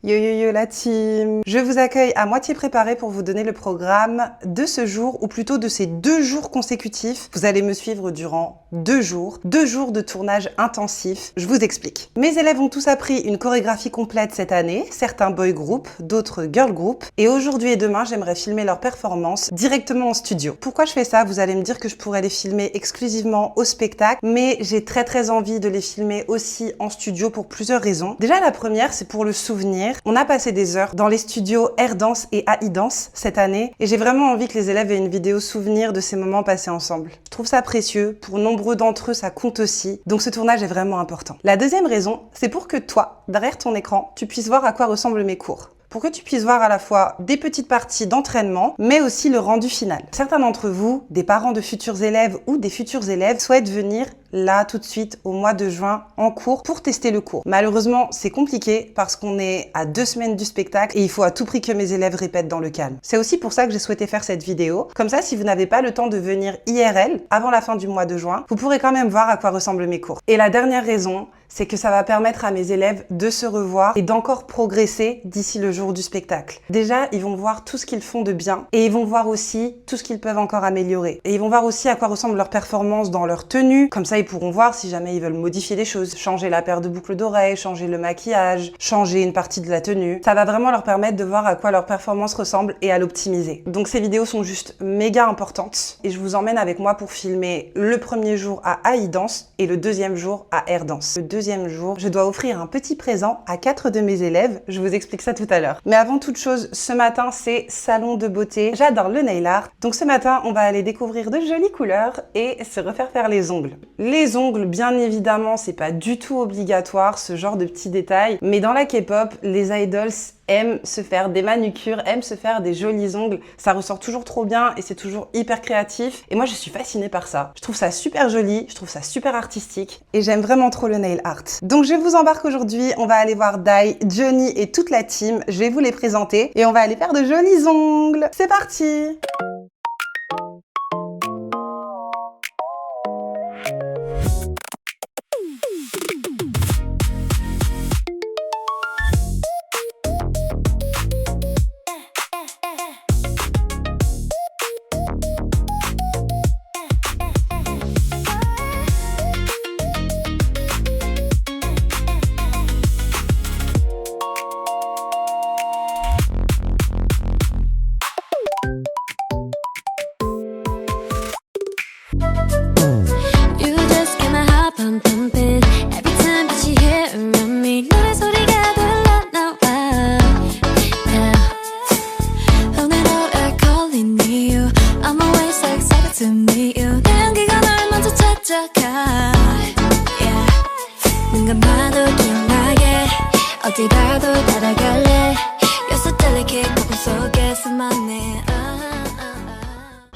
Yo yo yo la team! Je vous accueille à moitié préparée pour vous donner le programme de ce jour, ou plutôt de ces 2 jours consécutifs. Vous allez me suivre durant 2 jours de tournage intensif. Je vous explique. Mes élèves ont tous appris une chorégraphie complète cette année, certains boy group, d'autres girl group, et aujourd'hui et demain, j'aimerais filmer leurs performances directement en studio. Pourquoi je fais ça? Vous allez me dire que je pourrais les filmer exclusivement au spectacle, mais j'ai très envie de les filmer aussi en studio pour plusieurs raisons. Déjà, la première, c'est pour le souvenir. On a passé des heures dans les studios Air Dance et AI Dance cette année et j'ai vraiment envie que les élèves aient une vidéo souvenir de ces moments passés ensemble. Je trouve ça précieux, pour nombreux d'entre eux ça compte aussi, donc ce tournage est vraiment important. La deuxième raison, c'est pour que toi, derrière ton écran, tu puisses voir à quoi ressemblent mes cours. Pour que tu puisses voir à la fois des petites parties d'entraînement, mais aussi le rendu final. Certains d'entre vous, des parents de futurs élèves ou des futurs élèves, souhaitent venir là tout de suite au mois de juin en cours pour tester le cours. Malheureusement, c'est compliqué parce qu'on est à 2 semaines du spectacle et il faut à tout prix que mes élèves répètent dans le calme. C'est aussi pour ça que j'ai souhaité faire cette vidéo. Comme ça, si vous n'avez pas le temps de venir IRL avant la fin du mois de juin, vous pourrez quand même voir à quoi ressemblent mes cours. Et la dernière raison, c'est que ça va permettre à mes élèves de se revoir et d'encore progresser d'ici le jour du spectacle. Déjà, ils vont voir tout ce qu'ils font de bien et ils vont voir aussi tout ce qu'ils peuvent encore améliorer. Et ils vont voir aussi à quoi ressemble leur performance dans leur tenue. Comme ça, ils pourront voir si jamais ils veulent modifier des choses, changer la paire de boucles d'oreilles, changer le maquillage, changer une partie de la tenue. Ça va vraiment leur permettre de voir à quoi leur performance ressemble et à l'optimiser. Donc ces vidéos sont juste méga importantes et je vous emmène avec moi pour filmer le premier jour à AI Dance et le deuxième jour à Air Dance. Le deuxième jour, je dois offrir un petit présent à 4 de mes élèves. Je vous explique ça tout à l'heure. Mais avant toute chose, ce matin, c'est salon de beauté. J'adore le nail art. Donc ce matin, on va aller découvrir de jolies couleurs et se refaire faire les ongles. Les ongles, bien évidemment, c'est pas du tout obligatoire, ce genre de petits détails. Mais dans la K-pop, les idols aiment se faire des manucures, aiment se faire des jolis ongles. Ça ressort toujours trop bien et c'est toujours hyper créatif. Et moi, je suis fascinée par ça. Je trouve ça super joli, je trouve ça super artistique et j'aime vraiment trop le nail art. Donc, je vous embarque aujourd'hui. On va aller voir Dai, Johnny et toute la team. Je vais vous les présenter et on va aller faire de jolis ongles. C'est parti!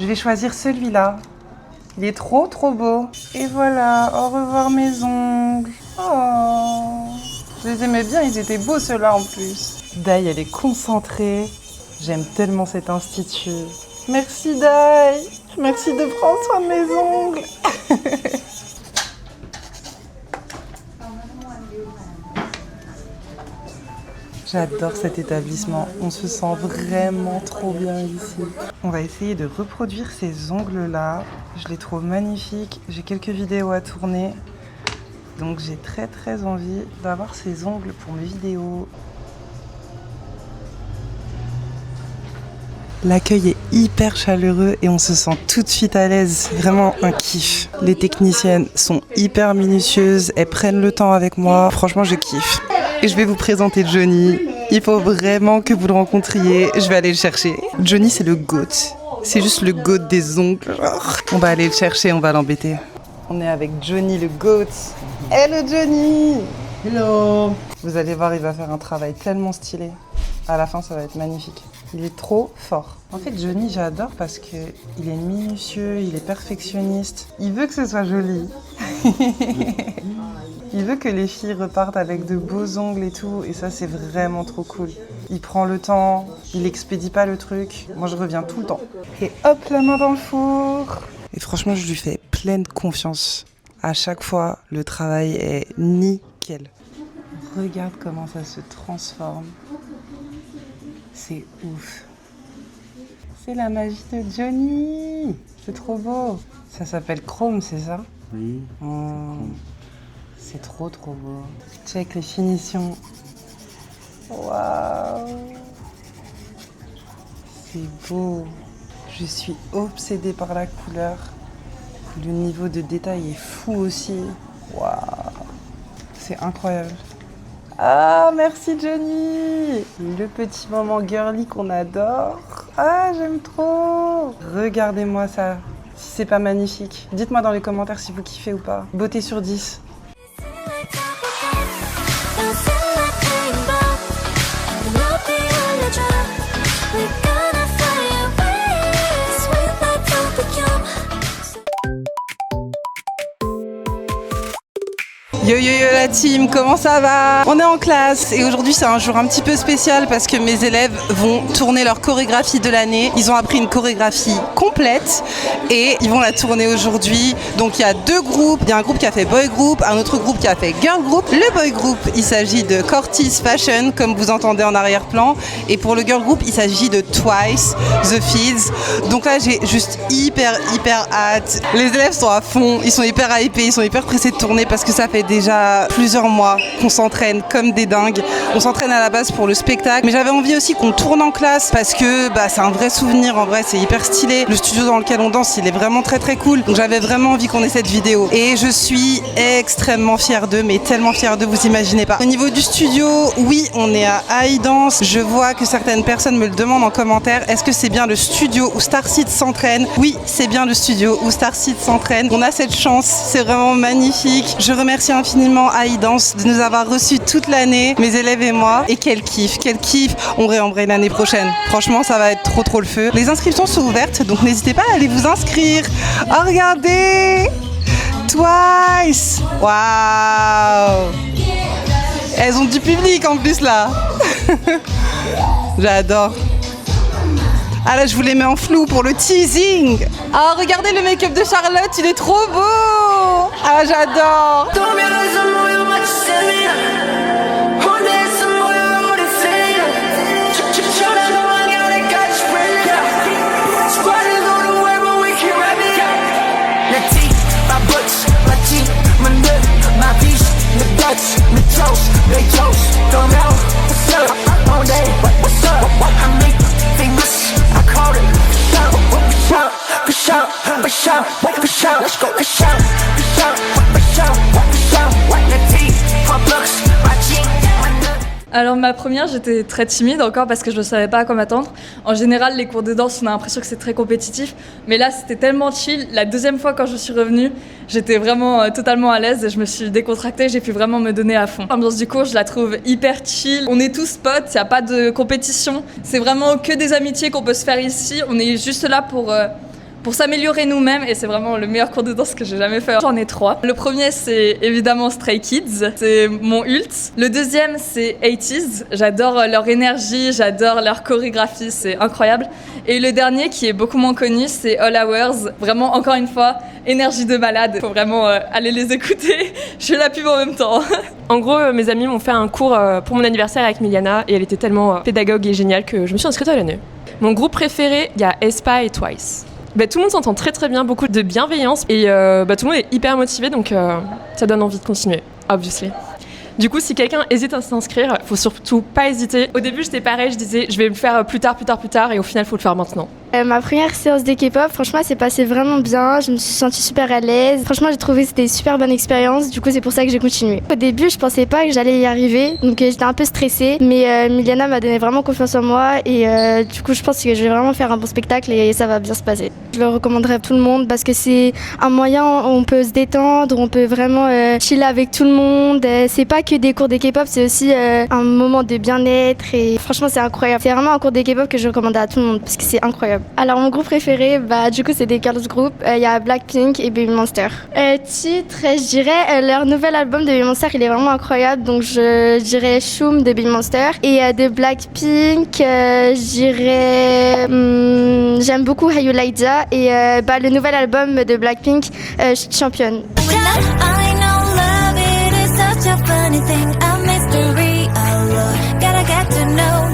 Je vais choisir celui-là. Il est trop beau. Et voilà, au revoir mes ongles. Oh, je les aimais bien, ils étaient beaux ceux-là en plus. Dai, elle est concentrée. J'aime tellement cet institut. Merci Dai. Merci de prendre soin de mes ongles. J'adore cet établissement, on se sent vraiment trop bien ici. On va essayer de reproduire ces ongles-là. Je les trouve magnifiques, j'ai quelques vidéos à tourner. Donc j'ai très envie d'avoir ces ongles pour mes vidéos. L'accueil est hyper chaleureux et on se sent tout de suite à l'aise, vraiment un kiff. Les techniciennes sont hyper minutieuses, elles prennent le temps avec moi, franchement je kiffe. Et je vais vous présenter Johnny. Il faut vraiment que vous le rencontriez. Je vais aller le chercher. Johnny, c'est le GOAT. C'est juste le GOAT des ongles. On va aller le chercher, on va l'embêter. On est avec Johnny, le GOAT. Hello Johnny! Hello! Vous allez voir, il va faire un travail tellement stylé. À la fin, ça va être magnifique. Il est trop fort. En fait, Johnny, j'adore parce qu'il est minutieux, il est perfectionniste. Il veut que ce soit joli. Il veut que les filles repartent avec de beaux ongles et tout, et ça c'est vraiment trop cool. Il prend le temps, il expédie pas le truc. Moi je reviens tout le temps. Et hop, la main dans le four. Et franchement, je lui fais pleine confiance. À chaque fois, le travail est nickel. Regarde comment ça se transforme. C'est ouf. C'est la magie de Johnny. C'est trop beau. Ça s'appelle Chrome, c'est ça? Oui. Oh, c'est trop beau. Check les finitions. Waouh. C'est beau. Je suis obsédée par la couleur. Le niveau de détail est fou aussi. Waouh. C'est incroyable. Ah, merci Johnny. Le petit moment girly qu'on adore. Ah, j'aime trop. Regardez-moi ça. Si c'est pas magnifique. Dites-moi dans les commentaires si vous kiffez ou pas. Beauté sur 10. Yo yo yo la team, comment ça va? On est en classe et aujourd'hui c'est un jour un petit peu spécial parce que mes élèves vont tourner leur chorégraphie de l'année. Ils ont appris une chorégraphie complète et ils vont la tourner aujourd'hui. Donc il y a deux groupes, il y a un groupe qui a fait boy group, un autre groupe qui a fait girl group. Le boy group, il s'agit de Cortez Fashion comme vous entendez en arrière-plan et pour le girl group, il s'agit de Twice, The Fields. Donc là j'ai juste hyper hâte. Les élèves sont à fond, ils sont hyper hypés, ils sont hyper pressés de tourner parce que ça fait déjà plusieurs mois qu'on s'entraîne comme des dingues. On s'entraîne à la base pour le spectacle, mais j'avais envie aussi qu'on tourne en classe parce que c'est un vrai souvenir, en vrai c'est hyper stylé. Le studio dans lequel on danse, il est vraiment très cool. Donc j'avais vraiment envie qu'on ait cette vidéo. Et je suis extrêmement fière d'eux, mais tellement fière d'eux, vous imaginez pas. Au niveau du studio, oui, on est à High Dance. Je vois que certaines personnes me le demandent en commentaire. Est-ce que c'est bien le studio où Starseed s'entraîne? Oui, c'est bien le studio où Starseed s'entraîne. On a cette chance, c'est vraiment magnifique. Je remercie infiniment High Dance de nous avoir reçus toute l'année, mes élèves et moi. Et quel kiff. On réembraye l'année prochaine. Franchement, ça va être trop le feu. Les inscriptions sont ouvertes, donc n'hésitez pas à aller vous inscrire. Oh, regardez! Twice! Waouh! Elles ont du public en plus là. J'adore. Ah là, je vous les mets en flou pour le teasing. Ah, regardez le make-up de Charlotte, il est trop beau. Ah, j'adore. Alors ma première, j'étais très timide encore parce que je ne savais pas à quoi m'attendre. En général, les cours de danse, on a l'impression que c'est très compétitif. Mais là, c'était tellement chill. La deuxième fois, quand je suis revenue, j'étais vraiment totalement à l'aise et je me suis décontractée. J'ai pu vraiment me donner à fond. L'ambiance du cours, je la trouve hyper chill. On est tous potes, il n'y a pas de compétition. C'est vraiment que des amitiés qu'on peut se faire ici. On est juste là pour s'améliorer nous-mêmes et c'est vraiment le meilleur cours de danse que j'ai jamais fait. J'en ai 3. Le premier, c'est évidemment Stray Kids, c'est mon ult. Le deuxième, c'est 80s. J'adore leur énergie, j'adore leur chorégraphie, c'est incroyable. Et le dernier, qui est beaucoup moins connu, c'est All Hours. Vraiment, encore une fois, énergie de malade. Faut vraiment aller les écouter. Je fais la pub en même temps. En gros, mes amis m'ont fait un cours pour mon anniversaire avec Miliana et elle était tellement pédagogue et géniale que je me suis inscrite à l'année. Mon groupe préféré, il y a aespa et Twice. Tout le monde s'entend très bien, beaucoup de bienveillance et tout le monde est hyper motivé donc ça donne envie de continuer, obviously. Du coup, si quelqu'un hésite à s'inscrire, faut surtout pas hésiter. Au début, j'étais pareil, je disais je vais le faire plus tard et au final, faut le faire maintenant. Ma première séance de K-pop, franchement, c'est passé vraiment bien. Je me suis sentie super à l'aise. Franchement, j'ai trouvé que c'était une super bonne expérience. Du coup, c'est pour ça que j'ai continué. Au début, je pensais pas que j'allais y arriver, donc j'étais un peu stressée. Mais Miliana m'a donné vraiment confiance en moi et du coup, je pense que je vais vraiment faire un bon spectacle et ça va bien se passer. Je le recommanderais à tout le monde parce que c'est un moyen où on peut se détendre, on peut vraiment chiller avec tout le monde. C'est pas que des cours de K-pop, c'est aussi un moment de bien-être et franchement, c'est incroyable. C'est vraiment un cours de K-pop que je recommande à tout le monde parce que c'est incroyable. Alors mon groupe préféré, du coup c'est des girls group. Il y a Blackpink et Baby Monster. Titre, je dirais leur nouvel album de Baby Monster, il est vraiment incroyable. Donc je dirais Shoom de Baby Monster. Et de Blackpink, je dirais j'aime beaucoup How You Like That et le nouvel album de Blackpink, Champion. Funny thing, a mystery, oh Lord, gotta get to know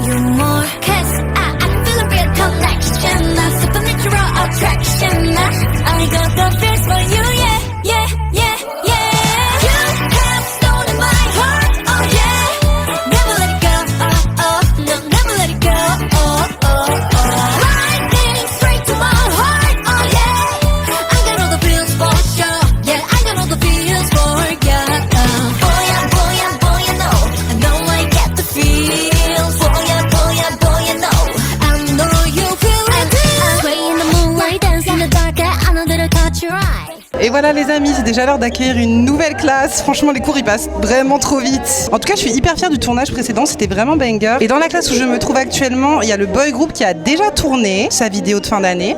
Et voilà les amis, c'est déjà l'heure d'accueillir une nouvelle classe. Franchement les cours ils passent vraiment trop vite. En tout cas je suis hyper fière du tournage précédent, c'était vraiment banger. Et dans la classe où je me trouve actuellement, il y a le boy group qui a déjà tourné sa vidéo de fin d'année.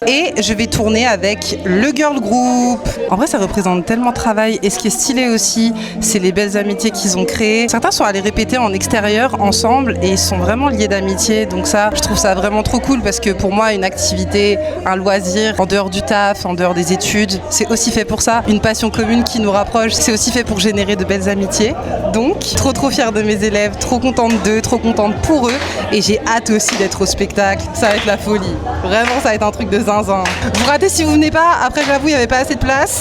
Et je vais tourner avec le girl group. En vrai, ça représente tellement de travail. Et ce qui est stylé aussi, c'est les belles amitiés qu'ils ont créées. Certains sont allés répéter en extérieur ensemble et ils sont vraiment liés d'amitié. Donc ça, je trouve ça vraiment trop cool parce que pour moi, une activité, un loisir, en dehors du taf, en dehors des études, c'est aussi fait pour ça. Une passion commune qui nous rapproche, c'est aussi fait pour générer de belles amitiés. Donc, trop fière de mes élèves, trop contente d'eux, trop contente pour eux. Et j'ai hâte aussi d'être au spectacle. Ça va être la folie. Vraiment, ça va être un truc de zinzin. Vous ratez si vous venez pas. Après, j'avoue, il n'y avait pas assez de place.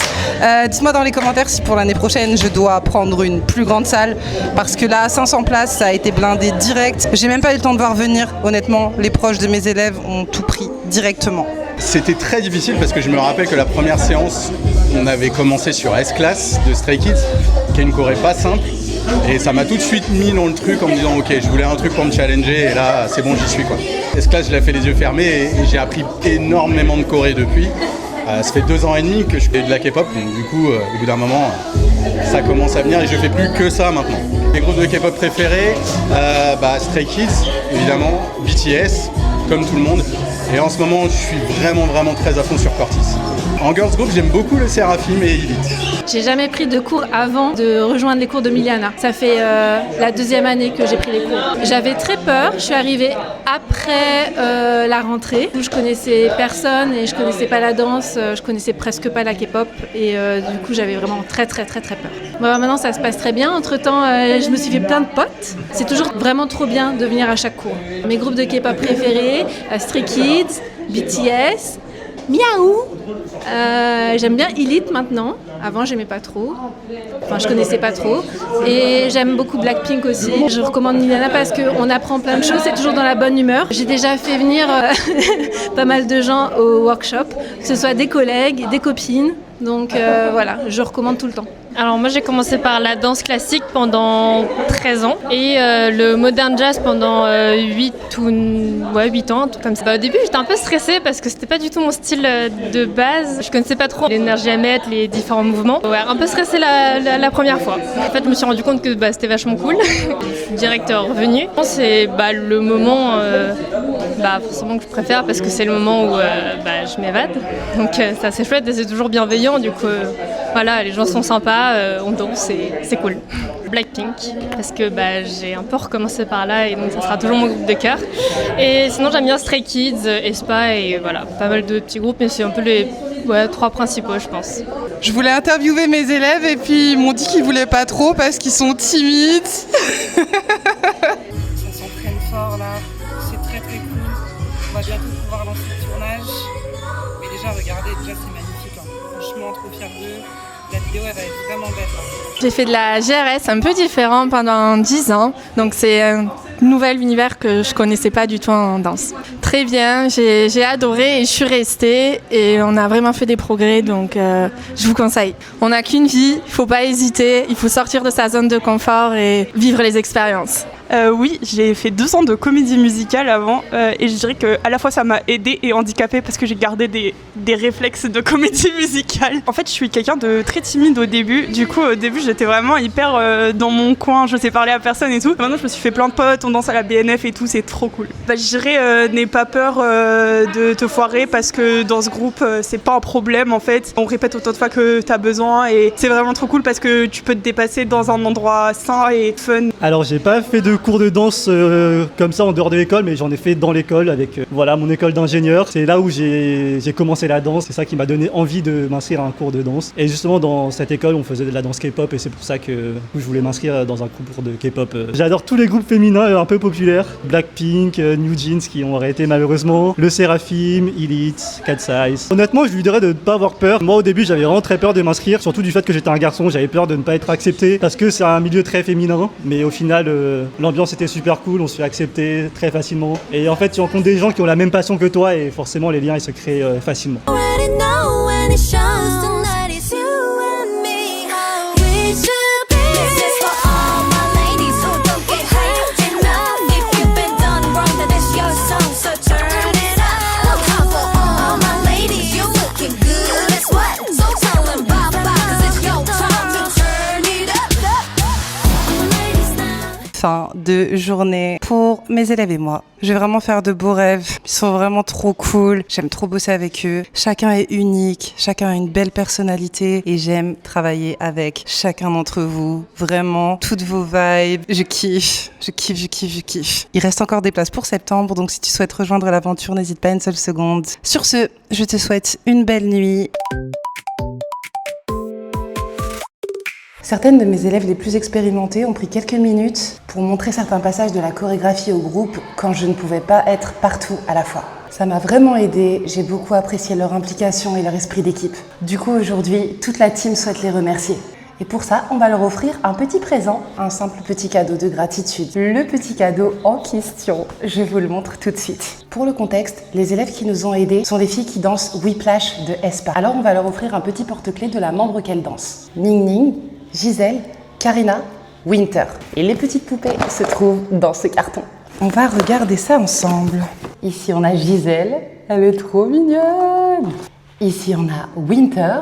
Dites-moi dans les commentaires si pour l'année prochaine, je dois prendre une plus grande salle. Parce que là, 500 places, ça a été blindé direct. J'ai même pas eu le temps de voir venir. Honnêtement, les proches de mes élèves ont tout pris directement. C'était très difficile parce que je me rappelle que la première séance, on avait commencé sur S-Class de Stray Kids, qui est une choré pas simple. Et ça m'a tout de suite mis dans le truc en me disant ok, je voulais un truc pour me challenger et là c'est bon, j'y suis quoi. S-Class, je l'ai fait les yeux fermés et j'ai appris énormément de choré depuis. Ça fait 2 ans et demi que je fais de la K-pop, donc du coup au bout d'un moment ça commence à venir et je fais plus que ça maintenant. Mes groupes de K-pop préférés, Stray Kids évidemment, BTS comme tout le monde. Et en ce moment, je suis vraiment très à fond sur Cortis. En girls group, j'aime beaucoup le Seraphim et Elite. J'ai jamais pris de cours avant de rejoindre les cours de Miliana. Ça fait la 2e année que j'ai pris les cours. J'avais très peur. Je suis arrivée après la rentrée où je connaissais personne et je connaissais pas la danse. Je connaissais presque pas la K-pop et du coup, j'avais vraiment très peur. Bon, maintenant, ça se passe très bien. Entre-temps, je me suis fait plein de potes. C'est toujours vraiment trop bien de venir à chaque cours. Mes groupes de K-pop préférés, Stray Kids, BTS, Miaou. J'aime bien Elite maintenant. Avant, j'aimais pas trop. Enfin, je connaissais pas trop. Et j'aime beaucoup Blackpink aussi. Je recommande Miliana parce qu'on apprend plein de choses. C'est toujours dans la bonne humeur. J'ai déjà fait venir pas mal de gens au workshop, que ce soit des collègues, des copines. Donc voilà, je recommande tout le temps. Alors moi j'ai commencé par la danse classique pendant 13 ans et le modern jazz pendant 8 ans, un truc comme ça. Au début j'étais un peu stressée parce que c'était pas du tout mon style de base. Je connaissais pas trop l'énergie à mettre, les différents mouvements. Ouais, un peu stressée la première fois. En fait je me suis rendu compte que c'était vachement cool. Je suis direct revenue. C'est le moment forcément que je préfère parce que c'est le moment où je m'évade. Donc c'est assez chouette et c'est toujours bienveillant du coup. Voilà, les gens sont sympas, on danse et c'est cool. Blackpink, parce que j'ai un peu recommencé par là et donc ça sera toujours mon groupe de cœur. Et sinon j'aime bien Stray Kids, Aespa et voilà, pas mal de petits groupes, mais c'est un peu les 3 principaux je pense. Je voulais interviewer mes élèves et puis ils m'ont dit qu'ils voulaient pas trop parce qu'ils sont timides. Ça s'entraîne fort là, c'est très cool. On va bientôt pouvoir lancer le tournage. Mais déjà regardez, c'est magnifique. Franchement, trop fière d'eux. La vidéo, elle va être vraiment belle. J'ai fait de la GRS un peu différent pendant 10 ans. Donc c'est un nouvel univers que je connaissais pas du tout en danse. Très bien, j'ai adoré et je suis restée et on a vraiment fait des progrès, donc je vous conseille. On n'a qu'une vie, il faut pas hésiter, il faut sortir de sa zone de confort et vivre les expériences. Oui, j'ai fait 2 ans de comédie musicale avant et je dirais qu'à la fois ça m'a aidée et handicapée parce que j'ai gardé des réflexes de comédie musicale. En fait, je suis quelqu'un de très timide au début. Du coup, au début, j'étais vraiment hyper dans mon coin, je sais parler à personne et tout. Maintenant, je me suis fait plein de potes, on danse à la BNF et tout, c'est trop cool. Je dirais, n'aie pas peur de te foirer parce que dans ce groupe, c'est pas un problème en fait. On répète autant de fois que t'as besoin et c'est vraiment trop cool parce que tu peux te dépasser dans un endroit sain et fun. Alors, j'ai pas fait de cours de danse comme ça en dehors de l'école, mais j'en ai fait dans l'école avec mon école d'ingénieur. C'est là où j'ai commencé la danse, c'est ça qui m'a donné envie de m'inscrire à un cours de danse. Et justement dans cette école on faisait de la danse K-pop et c'est pour ça que je voulais m'inscrire dans un cours de K-pop. J'adore tous les groupes féminins un peu populaires, Blackpink, New Jeans qui ont arrêté malheureusement, le Seraphim, Elite, Cat Size. Honnêtement je lui dirais de ne pas avoir peur. Moi au début j'avais vraiment très peur de m'inscrire, surtout du fait que j'étais un garçon, j'avais peur de ne pas être accepté parce que c'est un milieu très féminin, mais au final l'ambiance l'ambiance était super cool, on se fait accepter très facilement. Et en fait, tu rencontres des gens qui ont la même passion que toi et forcément les liens ils se créent facilement. Fin de journée pour mes élèves et moi. Je vais vraiment faire de beaux rêves. Ils sont vraiment trop cool. J'aime trop bosser avec eux. Chacun est unique. Chacun a une belle personnalité. Et j'aime travailler avec chacun d'entre vous. Vraiment, toutes vos vibes. Je kiffe. Je kiffe, je kiffe, je kiffe. Il reste encore des places pour septembre. Donc si tu souhaites rejoindre l'aventure, n'hésite pas une seule seconde. Sur ce, je te souhaite une belle nuit. Certaines de mes élèves les plus expérimentées ont pris quelques minutes pour montrer certains passages de la chorégraphie au groupe quand je ne pouvais pas être partout à la fois. Ça m'a vraiment aidée, j'ai beaucoup apprécié leur implication et leur esprit d'équipe. Du coup, aujourd'hui, toute la team souhaite les remercier. Et pour ça, on va leur offrir un petit présent, un simple petit cadeau de gratitude. Le petit cadeau en question, je vous le montre tout de suite. Pour le contexte, les élèves qui nous ont aidés sont des filles qui dansent Whiplash de Espa. Alors on va leur offrir un petit porte-clés de la membre qu'elles dansent. Ning Ning, Gisèle, Karina, Winter. Et les petites poupées se trouvent dans ce carton. On va regarder ça ensemble. Ici, on a Gisèle. Elle est trop mignonne. Ici, on a Winter.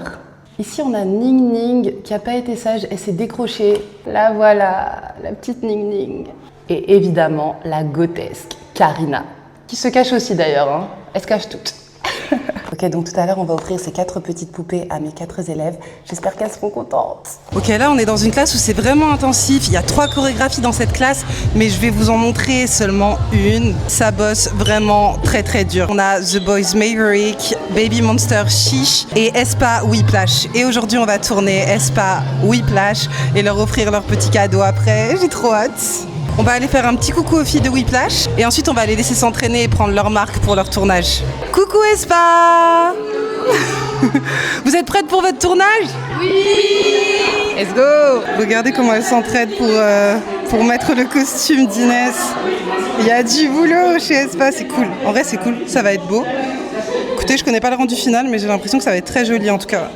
Ici, on a Ning Ning qui n'a pas été sage. Elle s'est décrochée. La voilà, la petite Ning Ning. Et évidemment, la grotesque Karina. Qui se cache aussi d'ailleurs. Hein. Elle se cache toute. Ok, donc tout à l'heure, on va offrir ces 4 petites poupées à mes 4 élèves. J'espère qu'elles seront contentes. Ok, là, on est dans une classe où c'est vraiment intensif. Il y a 3 chorégraphies dans cette classe, mais je vais vous en montrer seulement une. Ça bosse vraiment très très dur. On a The Boys Maverick, Baby Monster Chiche et Espa Whiplash. Et aujourd'hui, on va tourner Espa Whiplash et leur offrir leur petit cadeau après. J'ai trop hâte. On va aller faire un petit coucou aux filles de Whiplash et ensuite on va les laisser s'entraîner et prendre leur marque pour leur tournage. Coucou Espa. Vous êtes prêtes pour votre tournage? Oui. Let's go. Regardez comment elles s'entraident pour mettre le costume d'Inès. Il y a du boulot chez Espa, c'est cool. En vrai c'est cool, ça va être beau. Écoutez, je connais pas le rendu final mais j'ai l'impression que ça va être très joli en tout cas.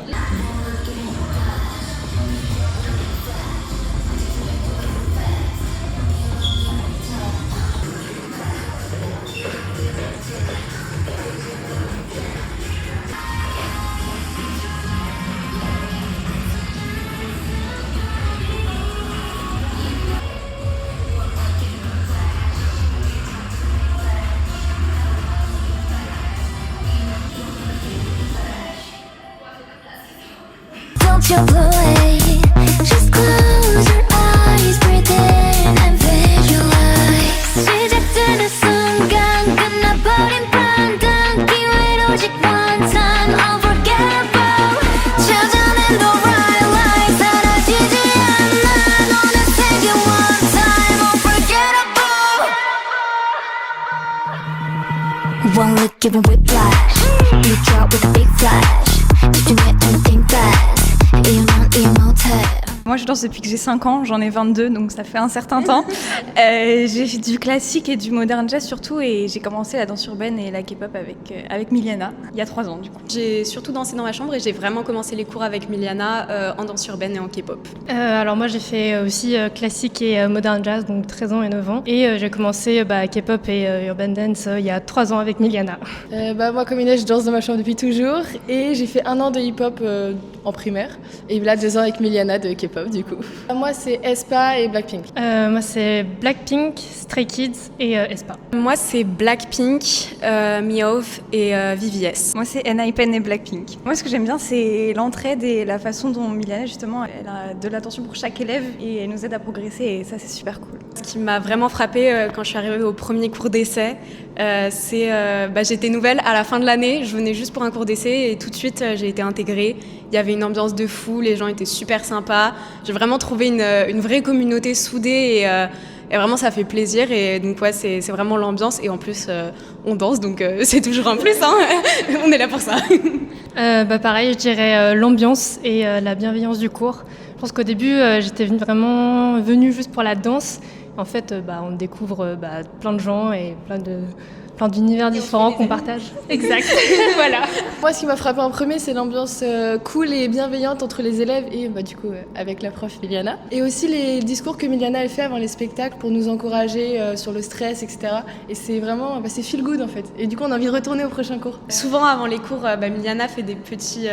Don't you play, just close your eyes, breathe in and visualize. 시작되는 순간 끝나버린 판단 기회를 오직 one time unforgettable. 찾아낸 the right light 사라지지 않아 너는 생긴 one time unforgettable. One look give a whiplash, you drop with a big flash. 집중해 and think fast. Moi je danse depuis que j'ai 5 ans, j'en ai 22 donc ça fait un certain temps. J'ai fait du classique et du modern jazz surtout et j'ai commencé la danse urbaine et la K-pop avec Miliana il y a 3 ans du coup. J'ai surtout dansé dans ma chambre et j'ai vraiment commencé les cours avec Miliana en danse urbaine et en K-pop. Alors moi j'ai fait aussi classique et modern jazz donc 13 ans et 9 ans et j'ai commencé K-pop et urban dance il y a 3 ans avec Miliana. Moi comme Inès je danse dans ma chambre depuis toujours et j'ai fait 1 an de hip-hop en primaire et là 2 ans avec Miliana de K-pop du coup. Moi c'est Espa et Blackpink. Moi c'est Blackpink, Stray Kids et Espa. Moi c'est Blackpink, Miof et VVS. Moi c'est NIPEN et Blackpink. Moi ce que j'aime bien c'est l'entraide et la façon dont Miliana justement elle a de l'attention pour chaque élève et elle nous aide à progresser et ça c'est super cool. Ce qui m'a vraiment frappée quand je suis arrivée au premier cours d'essai, c'est j'étais nouvelle à la fin de l'année, je venais juste pour un cours d'essai et tout de suite j'ai été intégrée. Il y avait une ambiance de fou, les gens étaient super sympas. J'ai vraiment trouvé une vraie communauté soudée et vraiment ça fait plaisir et donc ouais c'est vraiment l'ambiance et en plus on danse donc c'est toujours un plus hein. On est là pour ça. Pareil je dirais l'ambiance et la bienveillance du cours. Je pense qu'au début j'étais vraiment venue juste pour la danse En fait, on découvre plein de gens et plein d'univers différents qu'on partage. Exact. Voilà. Moi, ce qui m'a frappé en premier, c'est l'ambiance cool et bienveillante entre les élèves et du coup avec la prof Miliana. Et aussi les discours que Miliana a fait avant les spectacles pour nous encourager sur le stress, etc. Et c'est vraiment, c'est feel good en fait. Et du coup, on a envie de retourner au prochain cours. Souvent, avant les cours, Miliana fait des petits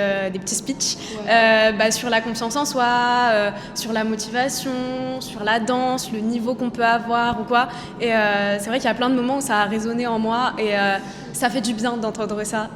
speeches sur la confiance en soi, sur la motivation, sur la danse, le niveau qu'on peut avoir ou quoi. Et c'est vrai qu'il y a plein de moments où ça a résonné en moi et ça fait du bien d'entendre ça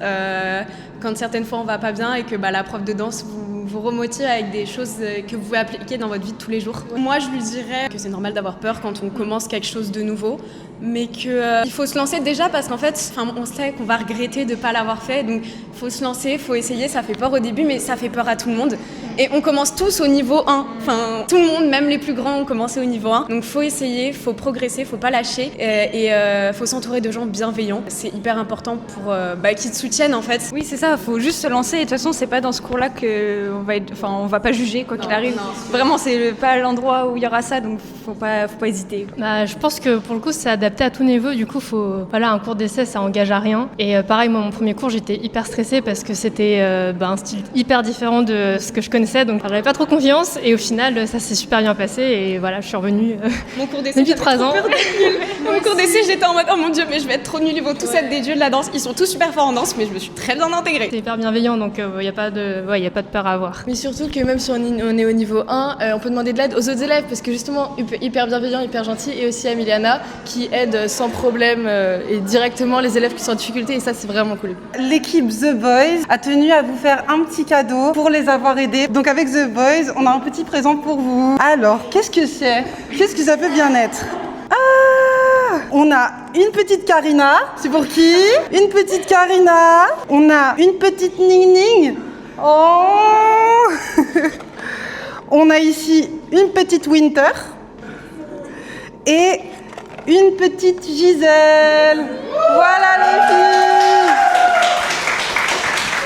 quand certaines fois on va pas bien et que la prof de danse vous remotive avec des choses que vous pouvez appliquer dans votre vie de tous les jours. Moi je lui dirais que c'est normal d'avoir peur quand on commence quelque chose de nouveau, mais qu'il faut se lancer déjà parce qu'en fait on sait qu'on va regretter de pas l'avoir fait, donc il faut se lancer, il faut essayer. Ça fait peur au début mais ça fait peur à tout le monde et on commence tous au niveau 1, enfin tout le monde, même les plus grands ont commencé au niveau 1, donc faut essayer, faut progresser, faut pas lâcher et faut s'entourer de gens bienveillants. C'est hyper important pour qu'ils te soutiennent en fait. Oui c'est ça, faut juste se lancer et de toute façon c'est pas dans ce cours là on va pas juger quoi qu'il arrive. Vraiment c'est pas l'endroit où il y aura ça, donc faut pas hésiter. Je pense que pour le coup c'est adapté à tout niveau, du coup un cours d'essai ça engage à rien. Et pareil, moi mon premier cours j'étais hyper stressée parce que c'était un style hyper différent de ce que je connaissais, donc j'avais pas trop confiance et au final ça s'est super bien passé et voilà, je suis revenue mon cours d'essai, depuis 3 ans. Mon cours d'essai j'étais en mode oh mon dieu mais je vais être trop nulle, ils vont tous être des dieux de la danse, ils sont tous super forts en danse mais je me suis très bien intégrée. C'est hyper bienveillant donc il n'y a pas de peur à avoir. Mais surtout que même si on est au niveau 1, on peut demander de l'aide aux autres élèves parce que justement hyper bienveillant, hyper gentil, et aussi à Miliana qui aide sans problème et directement les élèves qui sont en difficulté, et ça c'est vraiment cool. L'équipe The Boys a tenu à vous faire un petit cadeau pour les avoir aidés. Donc avec The Boys, on a un petit présent pour vous. Alors, qu'est-ce que c'est ? Qu'est-ce que ça peut bien être ? On a une petite Karina. C'est pour qui ? Une petite Karina. On a une petite Ning Ning. Oh On a ici une petite Winter. Et une petite Gisèle. Voilà les filles.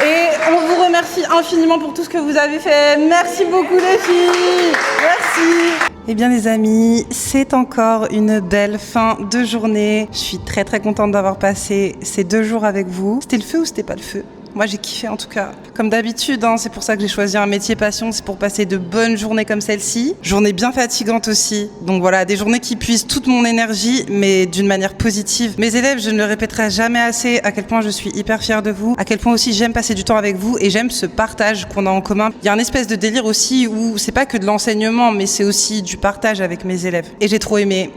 Et on vous remercie infiniment pour tout ce que vous avez fait. Merci beaucoup les filles. Merci. Eh bien les amis, c'est encore une belle fin de journée. Je suis très très contente d'avoir passé ces 2 jours avec vous. C'était le feu ou c'était pas le feu ? Moi j'ai kiffé en tout cas. Comme d'habitude, c'est pour ça que j'ai choisi un métier passion, c'est pour passer de bonnes journées comme celle-ci. Journées bien fatigantes aussi. Donc voilà, des journées qui puisent toute mon énergie, mais d'une manière positive. Mes élèves, je ne le répéterai jamais assez à quel point je suis hyper fière de vous, à quel point aussi j'aime passer du temps avec vous et j'aime ce partage qu'on a en commun. Il y a un espèce de délire aussi où c'est pas que de l'enseignement, mais c'est aussi du partage avec mes élèves. Et j'ai trop aimé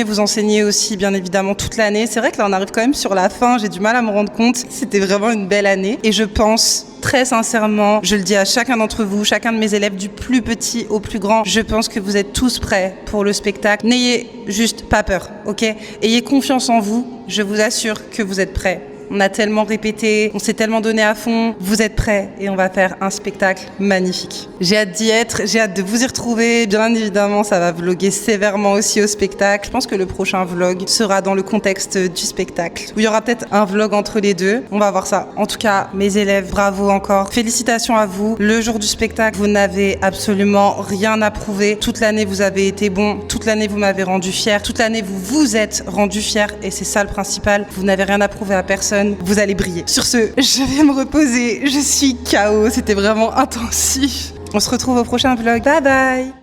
vous enseigner aussi, bien évidemment, toute l'année. C'est vrai que là on arrive quand même sur la fin, j'ai du mal à me rendre compte. C'était vraiment une belle année. Et je pense très sincèrement, je le dis à chacun d'entre vous, chacun de mes élèves, du plus petit au plus grand, je pense que vous êtes tous prêts pour le spectacle. N'ayez juste pas peur, ok ? Ayez confiance en vous, je vous assure que vous êtes prêts. On a tellement répété, on s'est tellement donné à fond. Vous êtes prêts et on va faire un spectacle magnifique. J'ai hâte d'y être, j'ai hâte de vous y retrouver. Bien évidemment, ça va vlogger sévèrement aussi au spectacle. Je pense que le prochain vlog sera dans le contexte du spectacle. Où il y aura peut-être un vlog entre les deux. On va voir ça. En tout cas, mes élèves, bravo encore. Félicitations à vous. Le jour du spectacle, vous n'avez absolument rien à prouver. Toute l'année, vous avez été bon. Toute l'année, vous m'avez rendu fière. Toute l'année, vous vous êtes rendu fière. Et c'est ça le principal. Vous n'avez rien à prouver à personne. Vous allez briller. Sur ce, je vais me reposer. Je suis KO. C'était vraiment intensif. On se retrouve au prochain vlog. Bye bye.